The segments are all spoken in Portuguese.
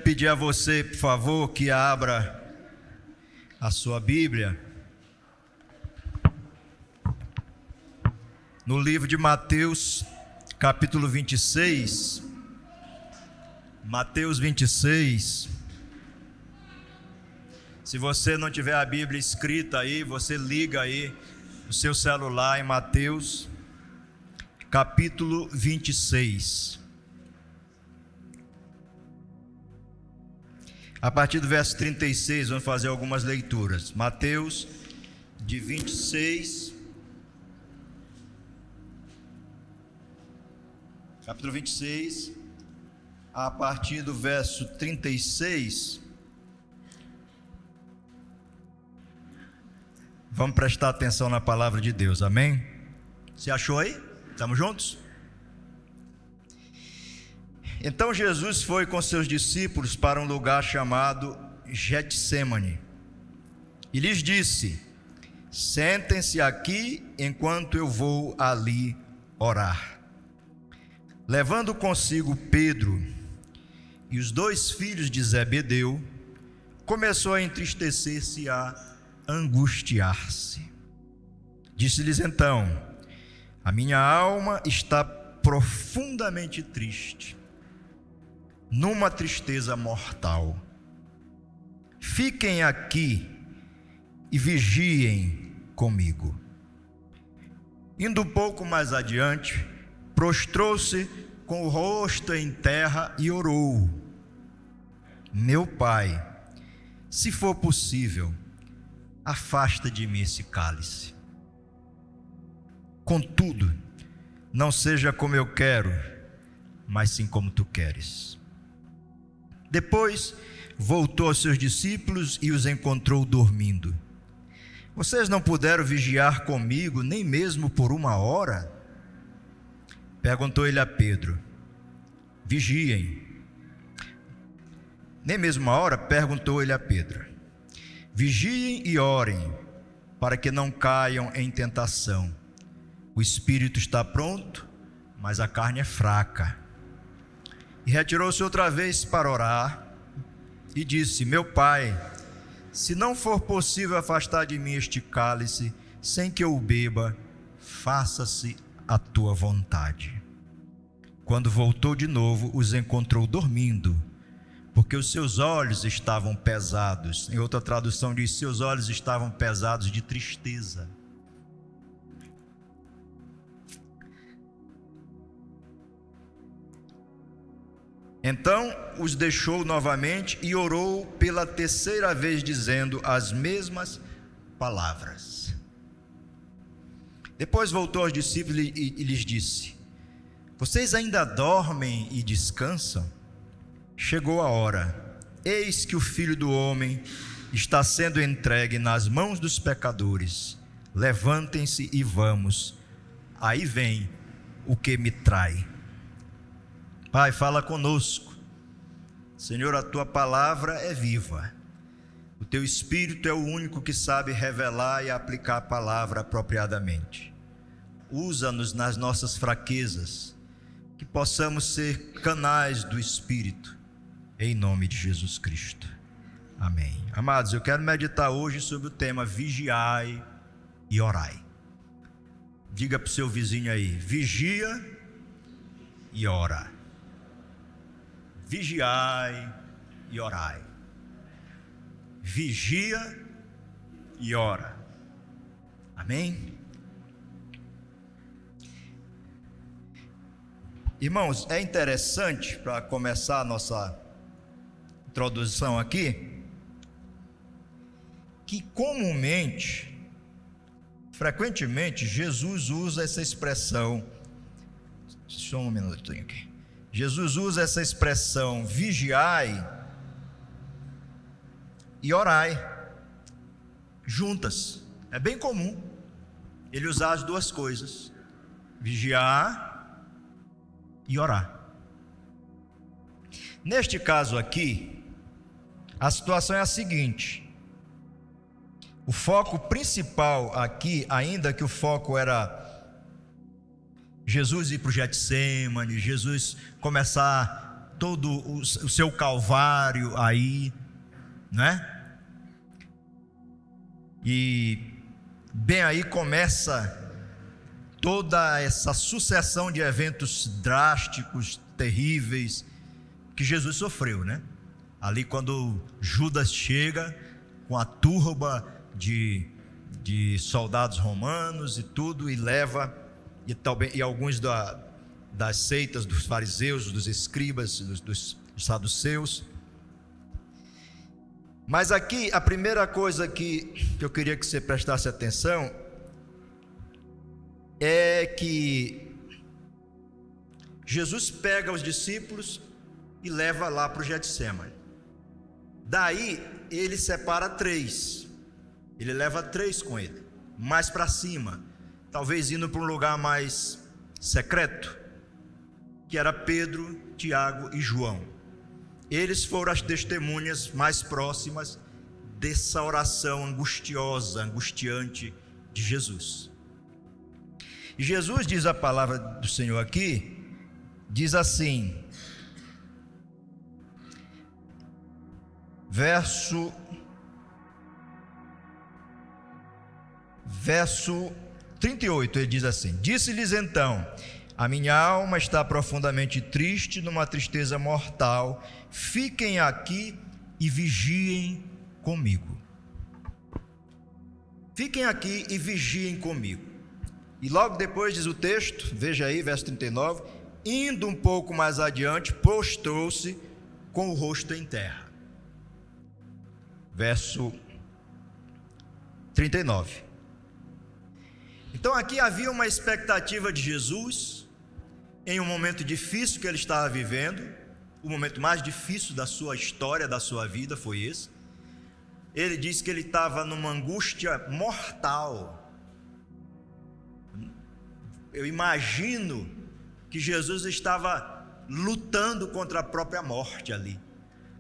pedir a você, por favor, que abra a sua Bíblia no livro de Mateus, capítulo 26. Mateus 26. Se você não tiver a Bíblia escrita aí, você liga aí o seu celular em Mateus, capítulo 26. A partir do verso 36, vamos fazer algumas leituras. Mateus, de 26, capítulo 26, a partir do verso 36, vamos prestar atenção na palavra de Deus, amém? Você achou aí? Estamos juntos? Então Jesus foi com seus discípulos para um lugar chamado Getsêmani e lhes disse: sentem-se aqui enquanto eu vou ali orar. Levando consigo Pedro e os dois filhos de Zebedeu, começou a entristecer-se e a angustiar-se. Disse-lhes então: a minha alma está profundamente triste, numa tristeza mortal. Fiquem aqui e vigiem comigo. Indo um pouco mais adiante, prostrou-se com o rosto em terra e orou: meu Pai, se for possível, afasta de mim esse cálice. Contudo, não seja como eu quero, mas sim como tu queres. Depois voltou aos seus discípulos e os encontrou dormindo. Vocês não puderam vigiar comigo nem mesmo por uma hora? Perguntou ele a Pedro. Vigiem. Nem mesmo uma hora? Perguntou ele a Pedro. Vigiem e orem, para que não caiam em tentação. O espírito está pronto, mas a carne é fraca. E retirou-se outra vez para orar e disse: meu Pai, se não for possível afastar de mim este cálice sem que eu o beba, faça-se a tua vontade. Quando voltou de novo, os encontrou dormindo, porque os seus olhos estavam pesados. Em outra tradução diz: seus olhos estavam pesados de tristeza. Então os deixou novamente e orou pela terceira vez, dizendo as mesmas palavras. Depois voltou aos discípulos e lhes disse: vocês ainda dormem e descansam? Chegou a hora, eis que o Filho do Homem está sendo entregue nas mãos dos pecadores. Levantem-se e vamos. Aí vem o que me trai. Pai, fala conosco. Senhor, a tua palavra é viva. O teu Espírito é o único que sabe revelar e aplicar a palavra apropriadamente. Usa-nos nas nossas fraquezas, que possamos ser canais do Espírito, em nome de Jesus Cristo. Amém. Amados, eu quero meditar hoje sobre o tema vigiai e orai. Diga para o seu vizinho aí: vigia e ora. Vigiai e orai. Vigia e ora. Amém? Irmãos, é interessante, para começar a nossa introdução aqui, que frequentemente, Jesus usa essa expressão. Só um minutinho aqui. Jesus usa essa expressão vigiai e orai juntas. É bem comum ele usar as duas coisas: vigiar e orar. Neste caso aqui, a situação é a seguinte: o foco principal aqui, ainda que o foco era Jesus ir para o Getsêmani, Jesus começar todo o seu calvário aí, né? E bem aí começa toda essa sucessão de eventos drásticos, terríveis, que Jesus sofreu, né? Ali quando Judas chega com a turba de soldados romanos e tudo, e leva, e alguns das seitas dos fariseus, dos escribas, dos saduceus. Mas aqui, a primeira coisa que eu queria que você prestasse atenção é que Jesus pega os discípulos e leva lá para o Getsêmani. Daí ele separa 3, ele leva 3 com ele, mais para cima, talvez indo para um lugar mais secreto, que era Pedro, Tiago e João. Eles foram as testemunhas mais próximas dessa oração angustiosa, angustiante de Jesus. E Jesus diz a palavra do Senhor aqui, diz assim, verso 38, ele diz assim: disse-lhes então: a minha alma está profundamente triste, numa tristeza mortal, fiquem aqui e vigiem comigo. Fiquem aqui e vigiem comigo. E logo depois diz o texto, veja aí, verso 39, indo um pouco mais adiante, prostrou-se com o rosto em terra. Verso 39. Então aqui havia uma expectativa de Jesus, em um momento difícil que ele estava vivendo, o momento mais difícil da sua história, da sua vida foi esse. Ele disse que ele estava numa angústia mortal. Eu imagino que Jesus estava lutando contra a própria morte ali,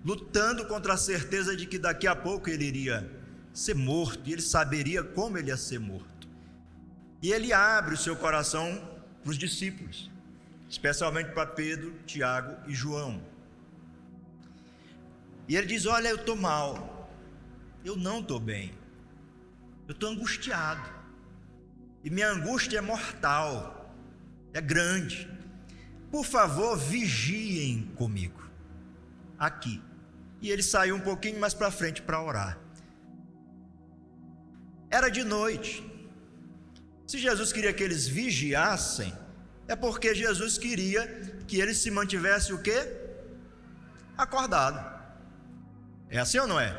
lutando contra a certeza de que daqui a pouco ele iria ser morto, e ele saberia como ele ia ser morto. E ele abre o seu coração para os discípulos, especialmente para Pedro, Tiago e João. E ele diz: olha, eu estou mal, eu não estou bem, eu estou angustiado, e minha angústia é mortal, é grande. Por favor, vigiem comigo aqui. E ele saiu um pouquinho mais para frente para orar. Era de noite. Se Jesus queria que eles vigiassem, é porque Jesus queria que eles se mantivessem o quê? Acordado. É assim ou não é?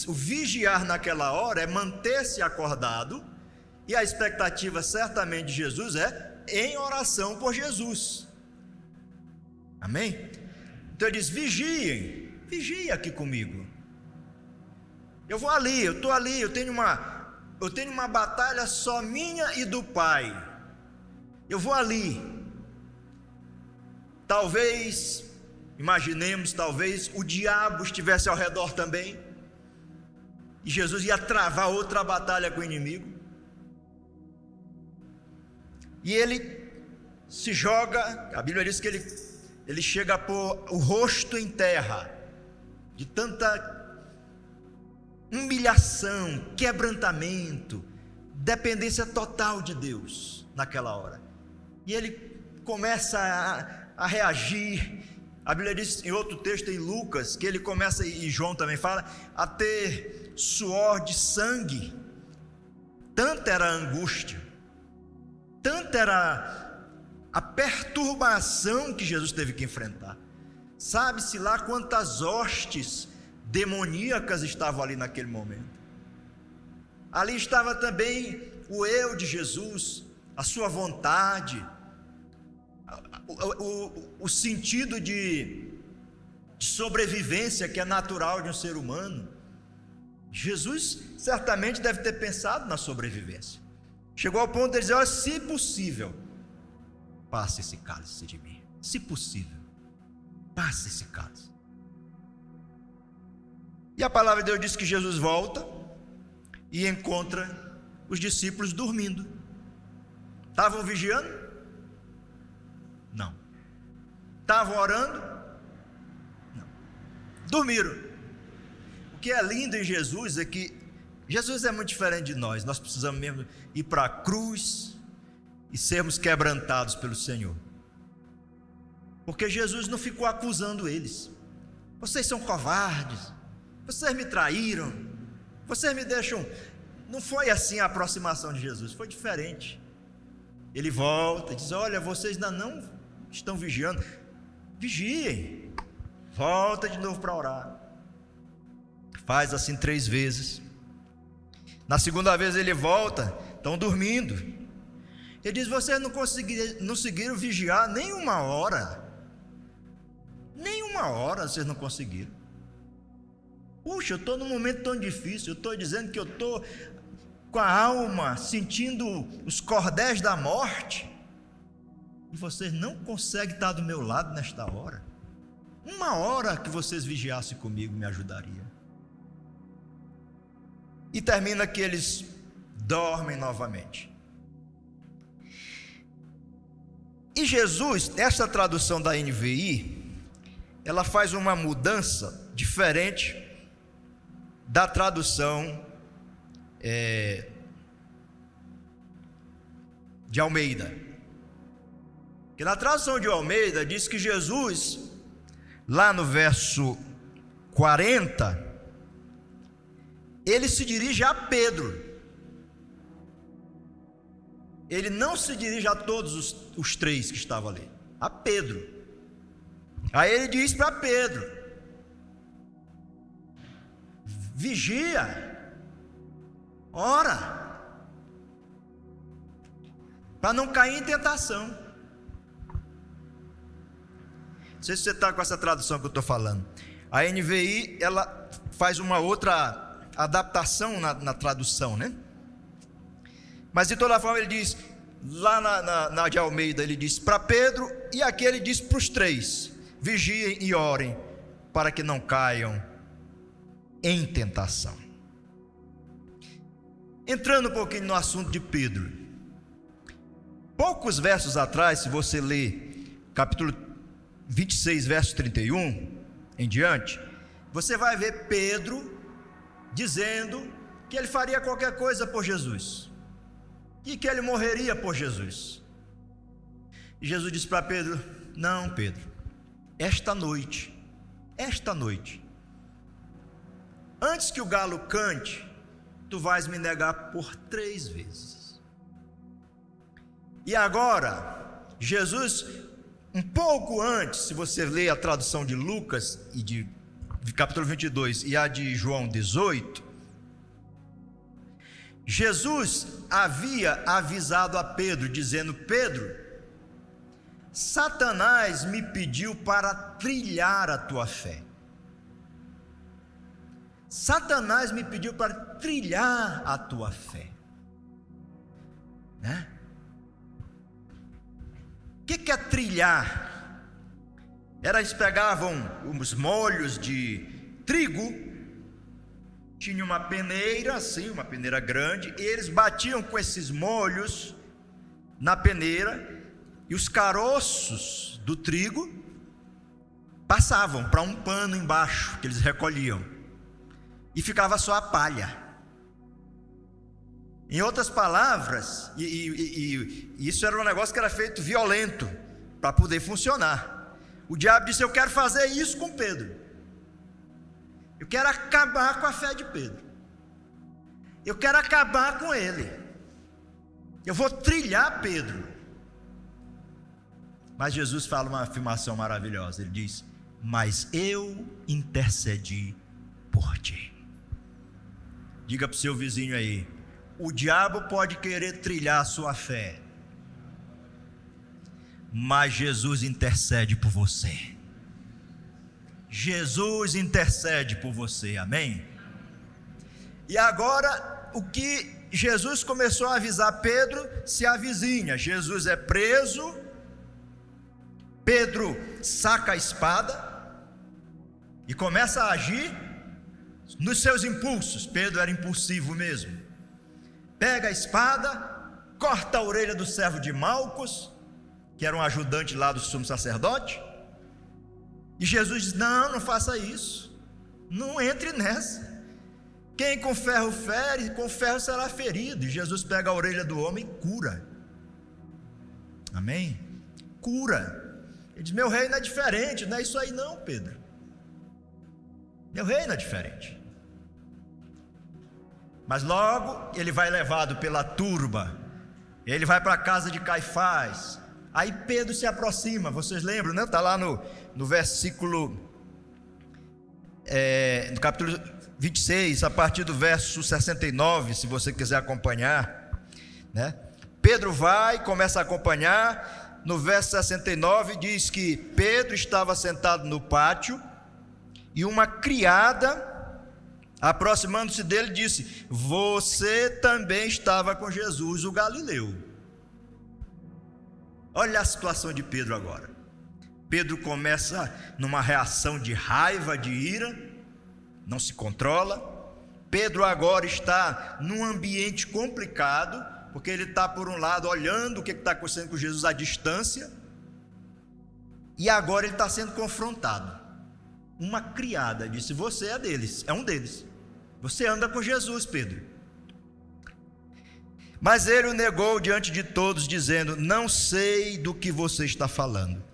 O vigiar naquela hora é manter-se acordado, e a expectativa certamente de Jesus é em oração por Jesus. Amém? Então ele diz: vigiem aqui comigo. Eu vou ali, eu estou ali, eu tenho uma batalha só minha e do Pai. Eu vou ali. Talvez, imaginemos, talvez o diabo estivesse ao redor também, e Jesus ia travar outra batalha com o inimigo. E ele se joga, a Bíblia diz que ele chega a pôr o rosto em terra, de tanta humilhação, quebrantamento, dependência total de Deus naquela hora. E ele começa a reagir. A Bíblia diz em outro texto, em Lucas, que ele começa, e João também fala, a ter suor de sangue. Tanta era a angústia, tanta era a perturbação que Jesus teve que enfrentar. Sabe-se lá quantas hostes demoníacas estavam ali naquele momento. Ali estava também o eu de Jesus, a sua vontade, o sentido de sobrevivência que é natural de um ser humano. Jesus certamente deve ter pensado na sobrevivência. Chegou ao ponto de dizer: olha, se possível, passe esse cálice de mim. Se possível, passe esse cálice. E a palavra de Deus diz que Jesus volta e encontra os discípulos dormindo. Estavam vigiando? Não. Estavam orando? dormiram. O que é lindo em Jesus é que Jesus é muito diferente de nós. Nós precisamos mesmo ir para a cruz e sermos quebrantados pelo Senhor. Porque Jesus não ficou acusando eles. Vocês são covardes, vocês me traíram, vocês me deixam. Não foi assim a aproximação de Jesus, foi diferente. Ele volta e diz: olha, vocês ainda não estão vigiando, vigiem. Volta de novo para orar. Faz assim 3 vezes. Na segunda vez ele volta, estão dormindo. Ele diz: vocês não conseguiram vigiar nem 1 hora. Nem 1 hora vocês não conseguiram. Puxa, eu estou num momento tão difícil. Eu estou dizendo que eu estou com a alma sentindo os cordéis da morte, e vocês não conseguem estar do meu lado nesta hora. 1 hora que vocês vigiassem comigo me ajudaria. E termina que eles dormem novamente. E Jesus, essa tradução da NVI, ela faz uma mudança diferente da tradução de Almeida. Que na tradução de Almeida diz que Jesus, lá no verso 40, ele se dirige a Pedro. Ele não se dirige a todos os 3 que estavam ali, a Pedro. Aí ele diz para Pedro: vigia, ora, para não cair em tentação. Não sei se você está com essa tradução que eu estou falando. A NVI, ela faz uma outra adaptação na tradução, né? Mas de toda forma ele diz, lá na de Almeida, ele diz para Pedro, e aqui ele diz para os 3: vigiem e orem, para que não caiam em tentação. Entrando um pouquinho no assunto de Pedro, poucos versos atrás, se você ler capítulo 26, verso 31 em diante, você vai ver Pedro dizendo que ele faria qualquer coisa por Jesus, e que ele morreria por Jesus. E Jesus disse para Pedro: não, Pedro, esta noite, antes que o galo cante, tu vais me negar por 3 vezes. E agora, Jesus, um pouco antes, se você ler a tradução de Lucas e de capítulo 22 e a de João 18, Jesus havia avisado a Pedro, dizendo: Pedro, Satanás me pediu para trilhar a tua fé. Satanás me pediu para trilhar a tua fé, né? O que é trilhar? Eles pegavam os molhos de trigo, tinha uma peneira assim, uma peneira grande, e eles batiam com esses molhos na peneira, e os caroços do trigo passavam para um pano embaixo, que eles recolhiam, e ficava só a palha. Em outras palavras, isso era um negócio que era feito violento, para poder funcionar. O diabo disse: eu quero fazer isso com Pedro, eu quero acabar com a fé de Pedro, eu quero acabar com ele, eu vou trilhar Pedro. Mas Jesus fala uma afirmação maravilhosa, ele diz: mas eu intercedi por ti. Diga para o seu vizinho aí: o diabo pode querer trilhar a sua fé, mas Jesus intercede por você. Jesus intercede por você, amém? E agora, o que Jesus começou a avisar Pedro se avizinha. Jesus é preso, Pedro saca a espada e começa a agir nos seus impulsos. Pedro era impulsivo mesmo. Pega a espada, corta a orelha do servo de Malcos, que era um ajudante lá do sumo sacerdote. E Jesus diz: não faça isso. Não entre nessa. Quem com ferro fere, com ferro será ferido. E Jesus pega a orelha do homem e cura. Amém? Cura. Ele diz: meu reino é diferente. Não é isso aí não, Pedro. Meu reino é diferente. Mas logo ele vai levado pela turba. Ele vai para a casa de Caifás. Aí Pedro se aproxima. Vocês lembram, né? Está lá no versículo no capítulo 26, a partir do verso 69, se você quiser acompanhar, né? Pedro vai, começa a acompanhar. No verso 69 diz que Pedro estava sentado no pátio e uma criada, aproximando-se dele, disse: você também estava com Jesus, o Galileu. Olha a situação de Pedro agora. Pedro começa numa reação de raiva, de ira, não se controla. Pedro agora está num ambiente complicado, porque ele está por um lado olhando o que está acontecendo com Jesus à distância, e agora ele está sendo confrontado. Uma criada disse: você é deles, é um deles, você anda com Jesus, Pedro. Mas ele o negou diante de todos, dizendo: não sei do que você está falando.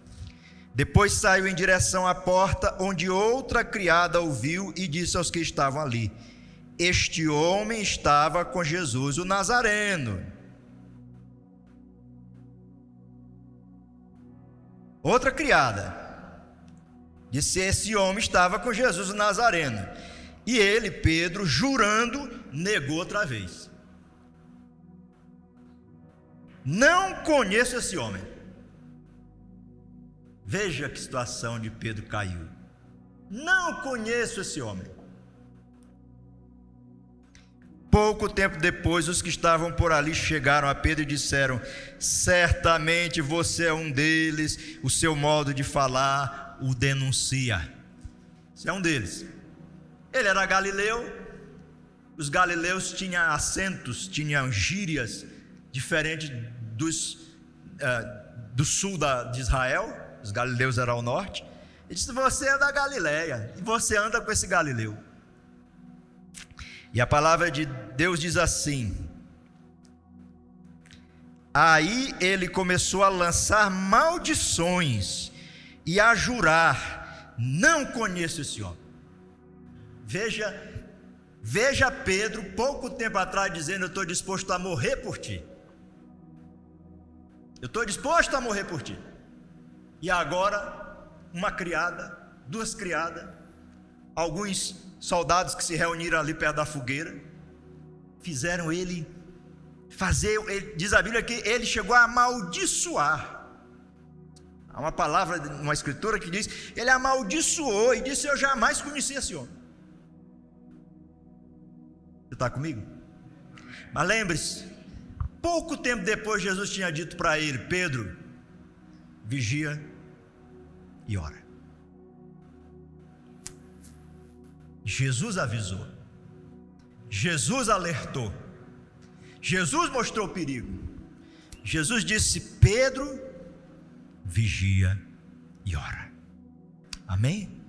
Depois saiu em direção à porta, onde outra criada ouviu e disse aos que estavam ali: este homem estava com Jesus, o Nazareno. Outra criada disse: esse homem estava com Jesus, o Nazareno. E ele, Pedro, jurando, negou outra vez: não conheço esse homem. Veja que situação onde Pedro caiu. Não conheço esse homem. Pouco tempo depois, os que estavam por ali chegaram a Pedro e disseram: certamente você é um deles, o seu modo de falar o denuncia. Você é um deles. Ele era galileu. Os galileus tinham acentos, tinham gírias diferentes do sul de Israel. Os galileus eram ao norte. Ele disse: você é da Galileia e você anda com esse galileu. E a palavra de Deus diz assim: aí ele começou a lançar maldições e a jurar: não conheço esse homem. Veja Pedro, pouco tempo atrás, dizendo: eu estou disposto a morrer por ti. Eu estou disposto a morrer por ti. E agora, uma criada, duas criadas, alguns soldados que se reuniram ali perto da fogueira, fizeram ele fazer, diz a Bíblia que ele chegou a amaldiçoar. Há uma palavra, uma escritura que diz: ele amaldiçoou e disse: eu jamais conheci esse homem. Você está comigo? Mas lembre-se, pouco tempo depois Jesus tinha dito para ele: Pedro, vigia e ora. Jesus avisou, Jesus alertou, Jesus mostrou o perigo. Jesus disse: Pedro, vigia e ora. Amém?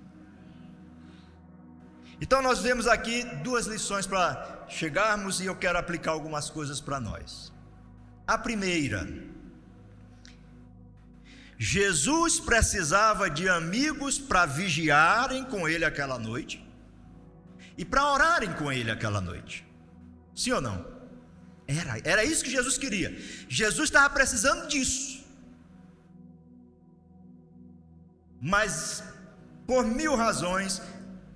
Então nós vemos aqui duas lições para chegarmos, e eu quero aplicar algumas coisas para nós. A primeira: Jesus precisava de amigos para vigiarem com ele aquela noite e para orarem com ele aquela noite. Sim ou não? Era isso que Jesus queria. Jesus estava precisando disso. Mas por mil razões,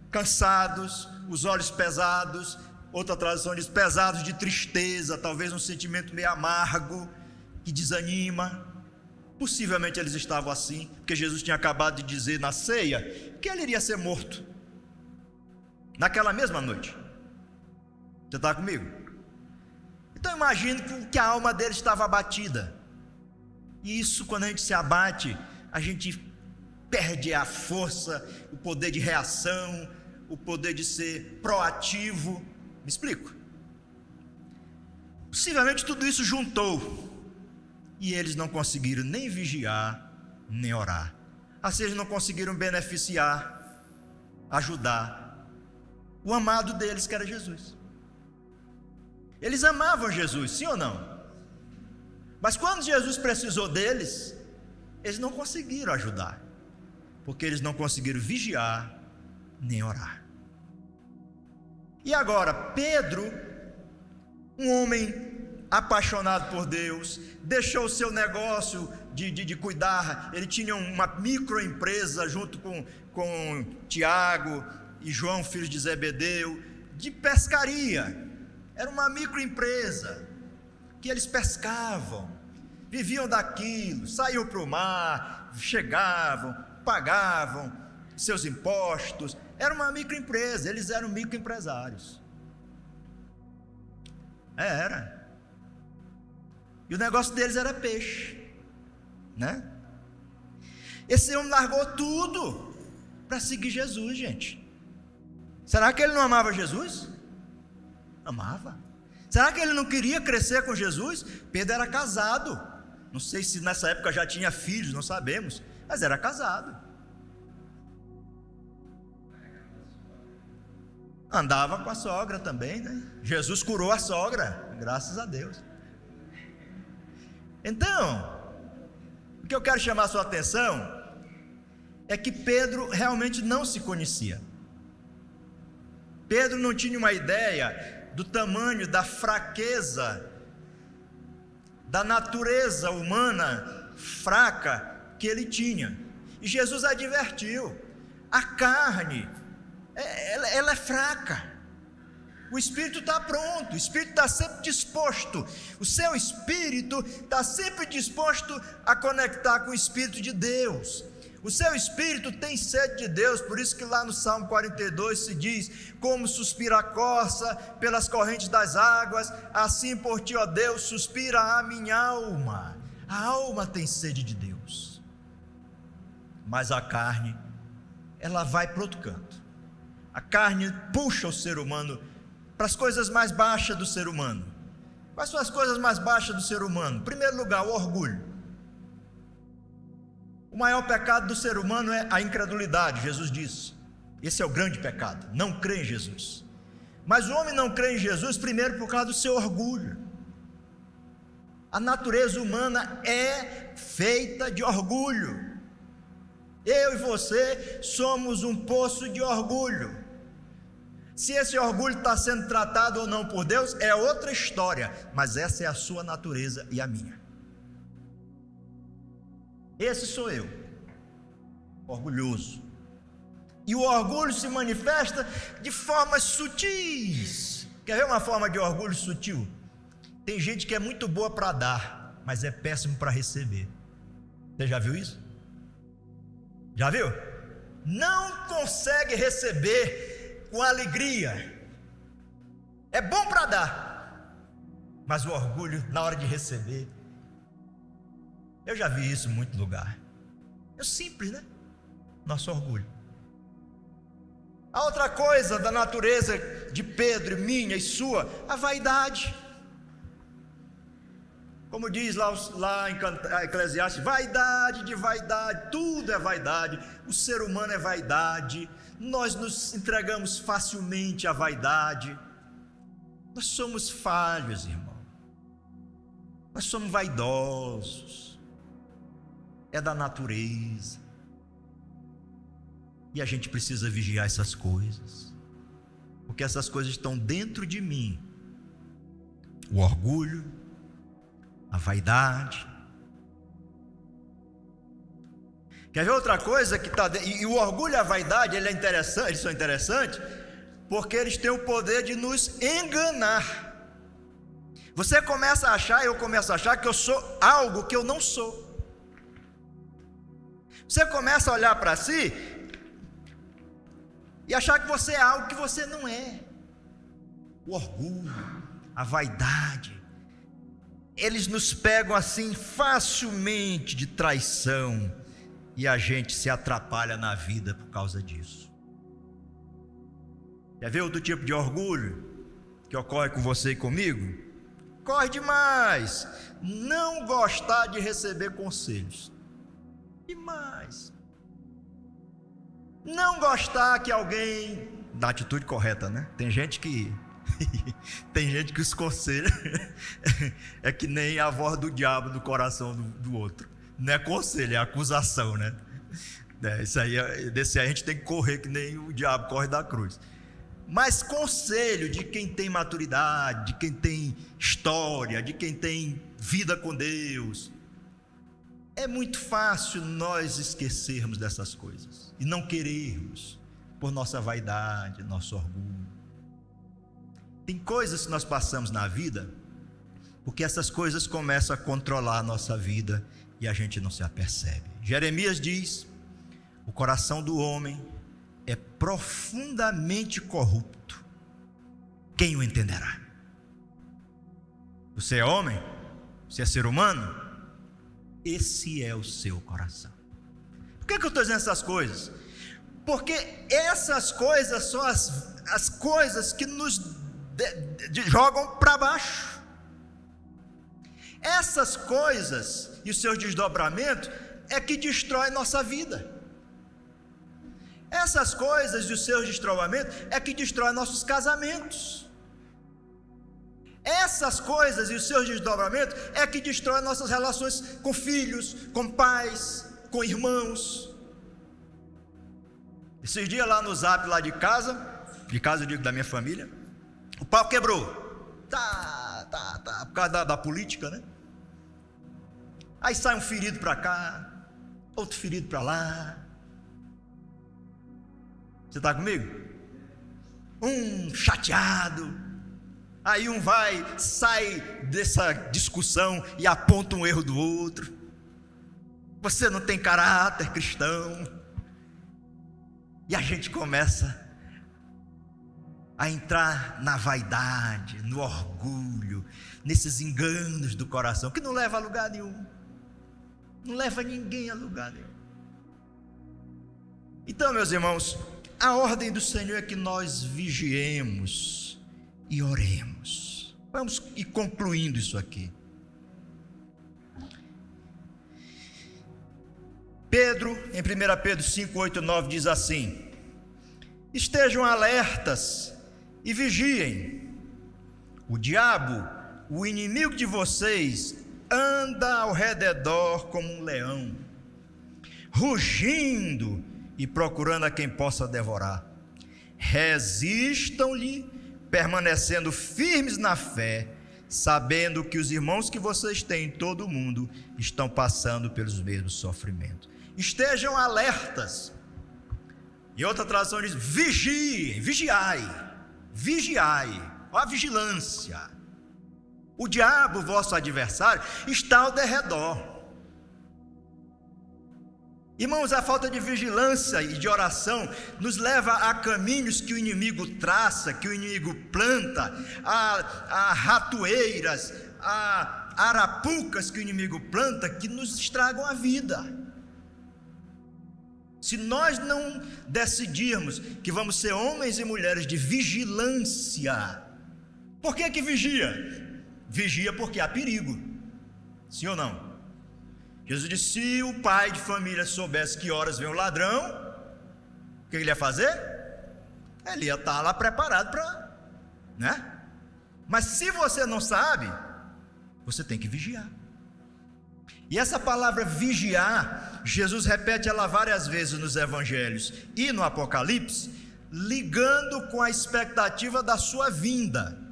cansados, os olhos pesados, outra tradução diz pesados de tristeza, talvez um sentimento meio amargo, que desanima. Possivelmente eles estavam assim, porque Jesus tinha acabado de dizer na ceia que ele iria ser morto naquela mesma noite. Você está comigo? Então imagino que a alma dele estava abatida. E isso, quando a gente se abate, a gente perde a força, o poder de reação, o poder de ser proativo. Me explico? Possivelmente tudo isso juntou, e eles não conseguiram nem vigiar, nem orar. Assim eles não conseguiram beneficiar, ajudar o amado deles, que era Jesus. Eles amavam Jesus, sim ou não? Mas quando Jesus precisou deles, eles não conseguiram ajudar, porque eles não conseguiram vigiar nem orar. E agora, Pedro, um homem apaixonado por Deus, deixou o seu negócio de cuidar. Ele tinha uma microempresa junto com Tiago e João, filhos de Zebedeu, de pescaria. Era uma microempresa que eles pescavam, viviam daquilo, saíam para o mar, chegavam, pagavam seus impostos. Era uma microempresa, eles eram microempresários. Era. E o negócio deles era peixe, né? Esse homem largou tudo para seguir Jesus, gente. Será que ele não amava Jesus? Amava. Será que ele não queria crescer com Jesus? Pedro era casado. Não sei se nessa época já tinha filhos, não sabemos, mas era casado. Andava com a sogra também, né? Jesus curou a sogra, graças a Deus. Então, o que eu quero chamar a sua atenção é que Pedro realmente não se conhecia. Pedro não tinha uma ideia do tamanho da fraqueza, da natureza humana fraca que ele tinha. E Jesus advertiu: a carne, ela é fraca. O espírito está pronto, o espírito está sempre disposto. O seu espírito está sempre disposto a conectar com o Espírito de Deus. O seu espírito tem sede de Deus. Por isso que lá no Salmo 42 se diz: como suspira a corça pelas correntes das águas, assim por ti, ó Deus, suspira a minha alma. A alma tem sede de Deus. Mas a carne, ela vai para outro canto. A carne puxa o ser humano para as coisas mais baixas do ser humano. Quais são as coisas mais baixas do ser humano? Em primeiro lugar, o orgulho. O maior pecado do ser humano é a incredulidade, Jesus disse. Esse é o grande pecado, não crer em Jesus. Mas o homem não crê em Jesus primeiro por causa do seu orgulho. A natureza humana é feita de orgulho. Eu e você somos um poço de orgulho. Se esse orgulho está sendo tratado ou não por Deus é outra história, mas essa é a sua natureza e a minha. Esse sou eu, orgulhoso. E o orgulho se manifesta de formas sutis. Quer ver uma forma de orgulho sutil? Tem gente que é muito boa para dar, mas é péssimo para receber. Você já viu isso? Já viu? Não consegue receber com alegria. É bom para dar, mas o orgulho na hora de receber. Eu já vi isso em muito lugar. É simples, né? Nosso orgulho. A outra coisa da natureza de Pedro, minha e sua, a vaidade. Como diz lá em Eclesiastes, vaidade de vaidade, tudo é vaidade. O ser humano é vaidade. Nós nos entregamos facilmente à vaidade. Nós somos falhos, irmão. Nós somos vaidosos. É da natureza. E a gente precisa vigiar essas coisas, porque essas coisas estão dentro de mim. O orgulho, a vaidade. Quer ver outra coisa que está dentro? E o orgulho e a vaidade, eles são interessantes, porque eles têm o poder de nos enganar. Você começa a achar, eu começo a achar que eu sou algo que eu não sou. Você começa a olhar para si e achar que você é algo que você não é. O orgulho, a vaidade, eles nos pegam assim facilmente de traição, e a gente se atrapalha na vida por causa disso. Quer ver outro tipo de orgulho que ocorre com você e comigo? Corre demais. Não gostar de receber conselhos. Demais. Não gostar que alguém da atitude correta, né? Tem gente que os conselhos é que nem a voz do diabo no coração do outro. Não é conselho, é acusação, né? Isso aí, desse aí a gente tem que correr que nem o diabo corre da cruz. Mas conselho de quem tem maturidade, de quem tem história, de quem tem vida com Deus. É muito fácil nós esquecermos dessas coisas e não querermos, por nossa vaidade, nosso orgulho. Tem coisas que nós passamos na vida porque essas coisas começam a controlar a nossa vida e a gente não se apercebe. Jeremias diz: o coração do homem é profundamente corrupto, quem o entenderá? Você é homem? Você é ser humano? Esse é o seu coração. Por que eu estou dizendo essas coisas? Porque essas coisas são as coisas que nos jogam para baixo. Essas coisas e os seus desdobramentos é que destrói nossa vida. Essas coisas e os seus desdobramentos é que destrói nossos casamentos. Essas coisas e os seus desdobramentos é que destrói nossas relações com filhos, com pais, com irmãos. Esses dias lá no zap lá de casa eu digo da minha família, o pau quebrou. Por causa da política, né? Aí sai um ferido para cá, outro ferido para lá. Você está comigo? Um chateado. Aí um sai dessa discussão e aponta um erro do outro. Você não tem caráter cristão. E a gente começa a entrar na vaidade, no orgulho, nesses enganos do coração, que não leva a lugar nenhum. Não leva ninguém a lugar nenhum. Então, meus irmãos, a ordem do Senhor é que nós vigiemos e oremos. Vamos ir concluindo isso aqui. Pedro, em 1 Pedro 5, 8, 9, diz assim: estejam alertas e vigiem. O diabo, o inimigo de vocês, anda ao redor como um leão, rugindo e procurando a quem possa devorar. Resistam-lhe, permanecendo firmes na fé, sabendo que os irmãos que vocês têm em todo o mundo estão passando pelos mesmos sofrimentos. Estejam alertas. E outra tradução diz: vigiem, vigiai. Olha a vigilância. O diabo, vosso adversário, está ao derredor. Irmãos, a falta de vigilância e de oração nos leva a caminhos que o inimigo traça, que o inimigo planta, a ratoeiras, a arapucas que o inimigo planta, que nos estragam a vida. Se nós não decidirmos que vamos ser homens e mulheres de vigilância, por que vigia? Vigia porque há perigo, sim ou não? Jesus disse: se o pai de família soubesse que horas vem o ladrão, o que ele ia fazer? Ele ia estar lá preparado para, né? Mas se você não sabe, você tem que vigiar. E essa palavra vigiar, Jesus repete ela várias vezes nos evangelhos e no Apocalipse, ligando com a expectativa da sua vinda.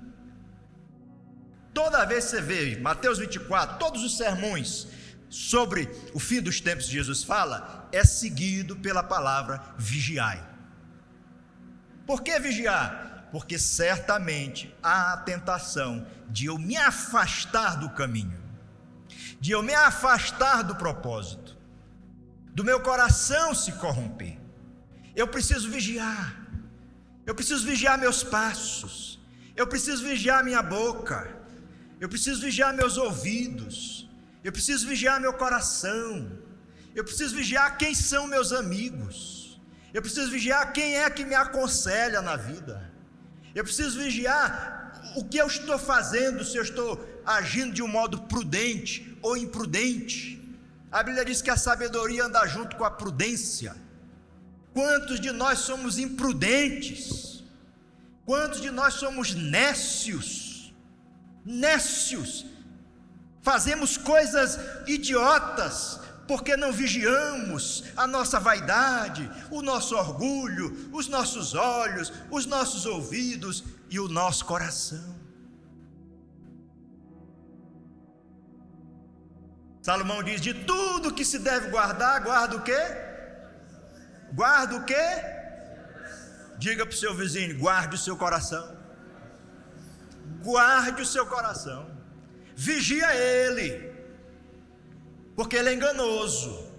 Toda vez que você vê Mateus 24, todos os sermões sobre o fim dos tempos que Jesus fala, é seguido pela palavra vigiai. Por que vigiar? Porque certamente há a tentação de eu me afastar do caminho, de eu me afastar do propósito, do meu coração se corromper. Eu preciso vigiar. Eu preciso vigiar meus passos. Eu preciso vigiar minha boca. Eu preciso vigiar meus ouvidos. Eu preciso vigiar meu coração. Eu preciso vigiar quem são meus amigos. Eu preciso vigiar quem é que me aconselha na vida. Eu preciso vigiar o que eu estou fazendo, se eu estou agindo de um modo prudente ou imprudente. A Bíblia diz que a sabedoria anda junto com a prudência. Quantos de nós somos imprudentes? Quantos de nós somos nécios? Nécios! Fazemos coisas idiotas, porque não vigiamos a nossa vaidade, o nosso orgulho, os nossos olhos, os nossos ouvidos e o nosso coração. Salomão diz: de tudo que se deve guardar, guarda o quê? Guarda o quê? Diga para o seu vizinho: guarde o seu coração. Guarde o seu coração. Vigia ele, porque ele é enganoso.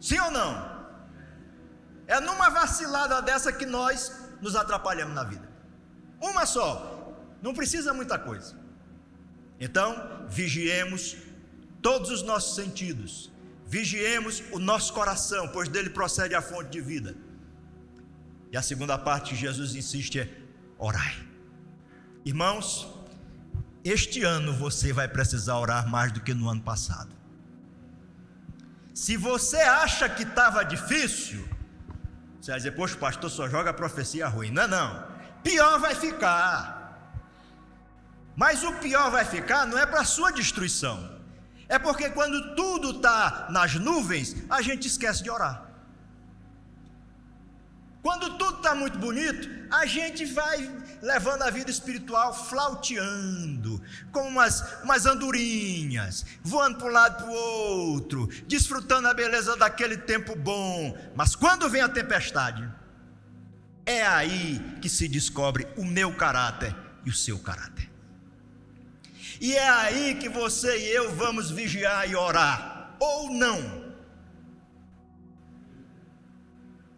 Sim ou não? É numa vacilada dessa que nós nos atrapalhamos na vida. Uma só, não precisa muita coisa. Então, vigiemos todos os nossos sentidos, vigiemos o nosso coração, pois dele procede a fonte de vida. E a segunda parte que Jesus insiste é: orai. Irmãos, este ano você vai precisar orar mais do que no ano passado. Se você acha que estava difícil, você vai dizer: poxa, o pastor só joga profecia ruim. Não, pior vai ficar. Mas o pior vai ficar não é para a sua destruição, é porque quando tudo está nas nuvens, a gente esquece de orar. Quando tudo está muito bonito, a gente vai levando a vida espiritual flauteando, como umas andorinhas, voando para um lado para o outro, desfrutando a beleza daquele tempo bom. Mas quando vem a tempestade, é aí que se descobre o meu caráter e o seu caráter. E é aí que você e eu vamos vigiar e orar, ou não.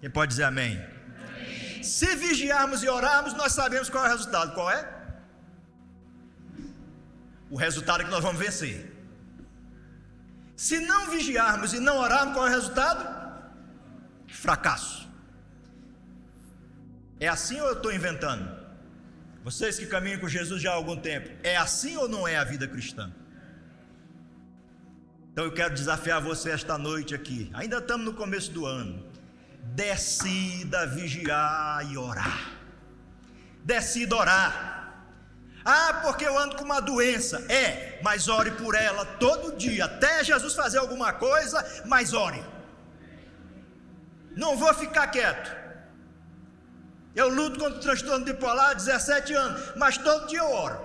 Quem pode dizer amém? Amém. Se vigiarmos e orarmos, nós sabemos qual é o resultado. Qual é? O resultado é que nós vamos vencer. Se não vigiarmos e não orarmos, qual é o resultado? Fracasso. É assim ou eu estou inventando? Vocês que caminham com Jesus já há algum tempo, é assim ou não é a vida cristã? Então eu quero desafiar você esta noite aqui, ainda estamos no começo do ano. Decida vigiar e orar. Decida orar. Ah, porque eu ando com uma doença. Mas ore por ela todo dia, até Jesus fazer alguma coisa, mas ore. Não vou ficar quieto. Eu luto contra o transtorno bipolar há 17 anos, mas todo dia eu oro.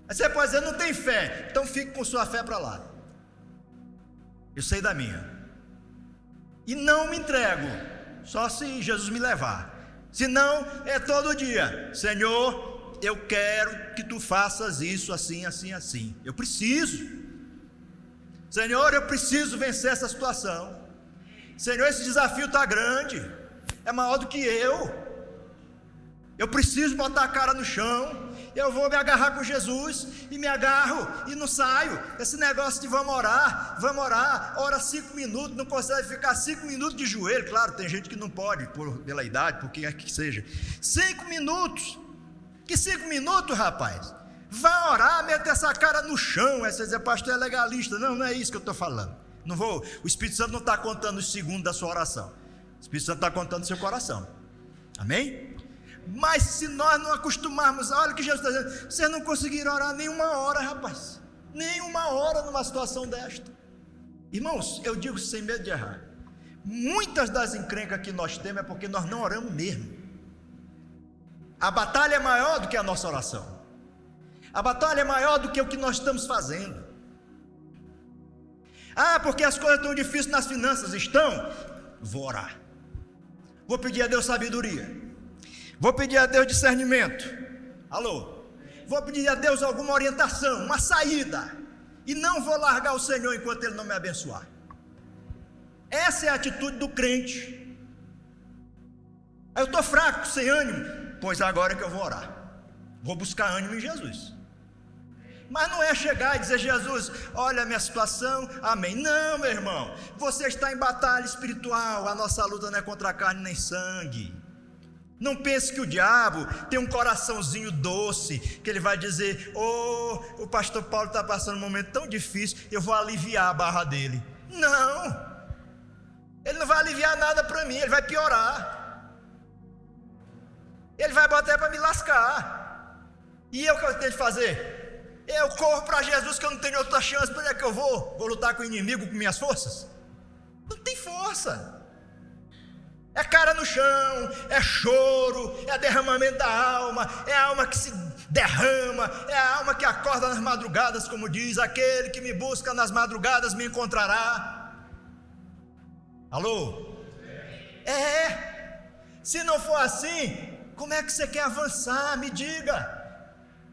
Aí você pode dizer: não tem fé, então fique com sua fé para lá. Eu sei da minha. E não me entrego, só se Jesus me levar. Se não, é todo dia: Senhor, eu quero que tu faças isso assim, assim, assim. Eu preciso. Senhor, eu preciso vencer essa situação. Senhor, esse desafio está grande, é maior do que eu preciso botar a cara no chão, eu vou me agarrar com Jesus, e me agarro, e não saio. Esse negócio de vamos orar, ora 5 minutos, não consegue ficar 5 minutos de joelho. Claro, tem gente que não pode, pela idade, por que que seja. 5 minutos, que 5 minutos, rapaz? Vai orar, mete essa cara no chão. Aí você diz: pastor é legalista. Não é isso que eu estou falando. Não vou, o Espírito Santo não está contando os segundos da sua oração, o Espírito Santo está contando o seu coração. Amém? Mas se nós não acostumarmos, olha o que Jesus está dizendo: vocês não conseguiram orar nenhuma hora, rapaz, nenhuma hora numa situação desta. Irmãos, eu digo sem medo de errar, muitas das encrencas que nós temos é porque nós não oramos mesmo. A batalha é maior do que a nossa oração, a batalha é maior do que o que nós estamos fazendo. Porque as coisas estão difíceis nas finanças. Estão? Vou orar, vou pedir a Deus sabedoria, vou pedir a Deus discernimento. Alô? Vou pedir a Deus alguma orientação, uma saída, e não vou largar o Senhor enquanto Ele não me abençoar. Essa é a atitude do crente. Eu estou fraco, sem ânimo, pois agora é que eu vou orar, vou buscar ânimo em Jesus. Mas não é chegar e dizer: Jesus, olha a minha situação, amém. Não, meu irmão, você está em batalha espiritual. A nossa luta não é contra a carne nem sangue. Não pense que o diabo tem um coraçãozinho doce, que ele vai dizer: o pastor Paulo está passando um momento tão difícil, eu vou aliviar a barra dele. Não, ele não vai aliviar nada para mim, ele vai piorar. vai botar para me lascar. E eu, o que eu tenho que fazer? Eu corro para Jesus, que eu não tenho outra chance. Para onde é que eu vou? Vou lutar com o inimigo com minhas forças? Não tem força. É cara no chão, é choro, é derramamento da alma, é a alma que se derrama, é a alma que acorda nas madrugadas, como diz: aquele que me busca nas madrugadas me encontrará. Alô? Se não for assim, como é que você quer avançar? Me diga.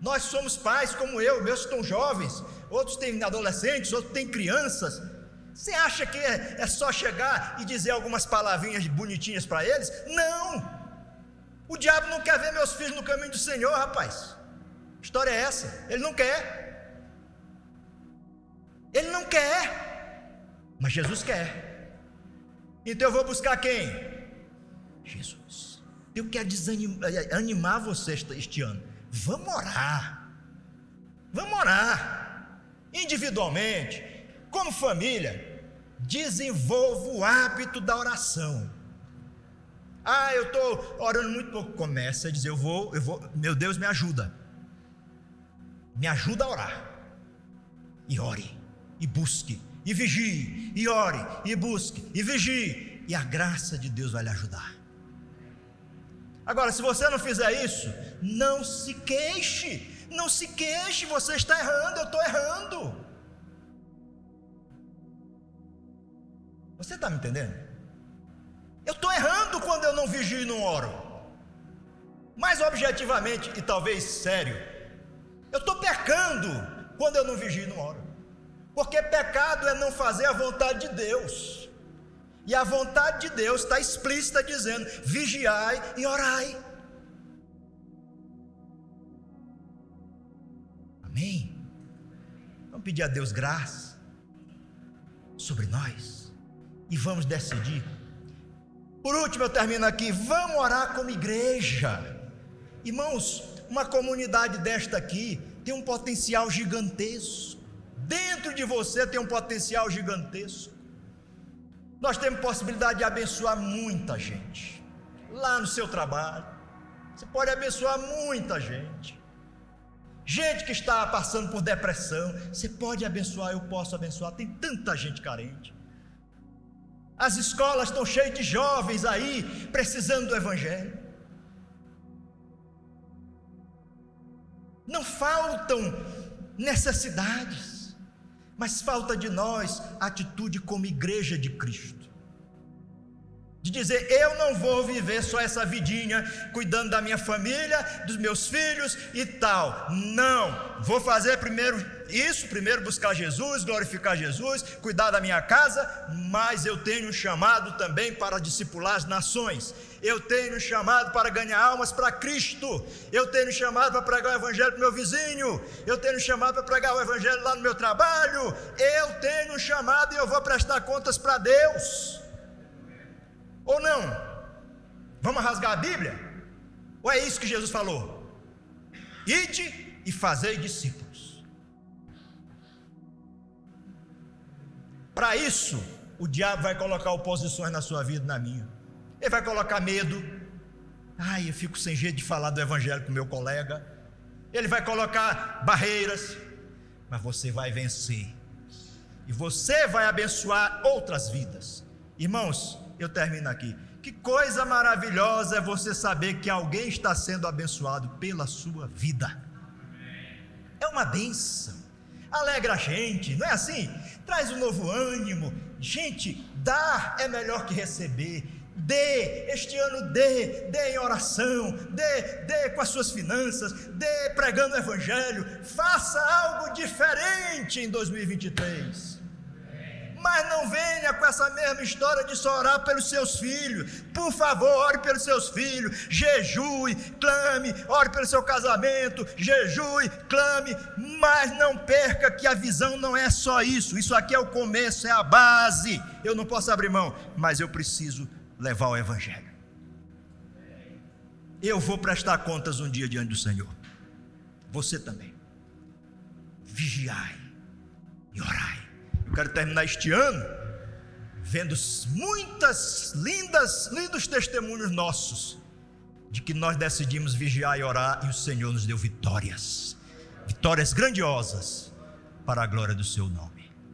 Nós somos pais como eu, meus estão jovens, outros têm adolescentes, outros têm crianças. Você acha que é só chegar e dizer algumas palavrinhas bonitinhas para eles? Não! O diabo não quer ver meus filhos no caminho do Senhor, rapaz. Que história é essa? Ele não quer. Ele não quer. Mas Jesus quer. Então eu vou buscar quem? Jesus. Eu quero animar você este ano. Vamos orar. Vamos orar. Individualmente, como família, desenvolva o hábito da oração. Eu estou orando muito pouco. Começa a dizer: eu vou, meu Deus, me ajuda a orar. E ore, e busque, e vigie, e ore, e busque, e vigie, e a graça de Deus vai lhe ajudar. Agora, se você não fizer isso, não se queixe, você está errando, eu estou errando. Você está me entendendo? Eu estou errando quando eu não vigio e não oro. Mais objetivamente e talvez sério, eu estou pecando quando eu não vigio e não oro. Porque pecado é não fazer a vontade de Deus. E a vontade de Deus está explícita dizendo: vigiai e orai. Amém? Vamos pedir a Deus graça sobre nós. E vamos decidir. Por último, eu termino aqui. Vamos orar como igreja. Irmãos, uma comunidade desta aqui tem um potencial gigantesco. Dentro de você tem um potencial gigantesco. Nós temos possibilidade de abençoar muita gente. Lá no seu trabalho, você pode abençoar muita gente. Gente que está passando por depressão, você pode abençoar, eu posso abençoar. Tem tanta gente carente. As escolas estão cheias de jovens aí, precisando do Evangelho. Não faltam necessidades, mas falta de nós atitude como igreja de Cristo. De dizer: eu não vou viver só essa vidinha, cuidando da minha família, dos meus filhos e tal. Não, vou fazer primeiro isso, primeiro buscar Jesus, glorificar Jesus, cuidar da minha casa, mas eu tenho um chamado também para discipular as nações. Eu tenho um chamado para ganhar almas para Cristo. Eu tenho um chamado para pregar o Evangelho para o meu vizinho. Eu tenho um chamado para pregar o Evangelho lá no meu trabalho. Eu tenho um chamado e eu vou prestar contas para Deus. Ou não? Vamos rasgar a Bíblia? Ou é isso que Jesus falou? Ide e fazei discípulos. Para isso, o diabo vai colocar oposições na sua vida e na minha. Ele vai colocar medo. Eu fico sem jeito de falar do Evangelho com meu colega. Ele vai colocar barreiras. Mas você vai vencer. E você vai abençoar outras vidas. Irmãos, eu termino aqui. Que coisa maravilhosa é você saber que alguém está sendo abençoado pela sua vida. É uma bênção. Alegra a gente, não é assim? Traz um novo ânimo. Gente, dar é melhor que receber. Dê, este ano dê em oração, dê com as suas finanças, dê pregando o Evangelho. Faça algo diferente em 2023. Mas não venha com essa mesma história de só orar pelos seus filhos. Por favor, ore pelos seus filhos, jejue, clame, ore pelo seu casamento, jejue, clame, mas não perca que a visão não é só isso. Isso aqui é o começo, é a base. Eu não posso abrir mão, mas eu preciso levar o Evangelho. Eu vou prestar contas um dia diante do Senhor. Você também. Vigiai e orai. Eu quero terminar este ano vendo lindos testemunhos nossos de que nós decidimos vigiar e orar e o Senhor nos deu vitórias, vitórias grandiosas para a glória do seu nome.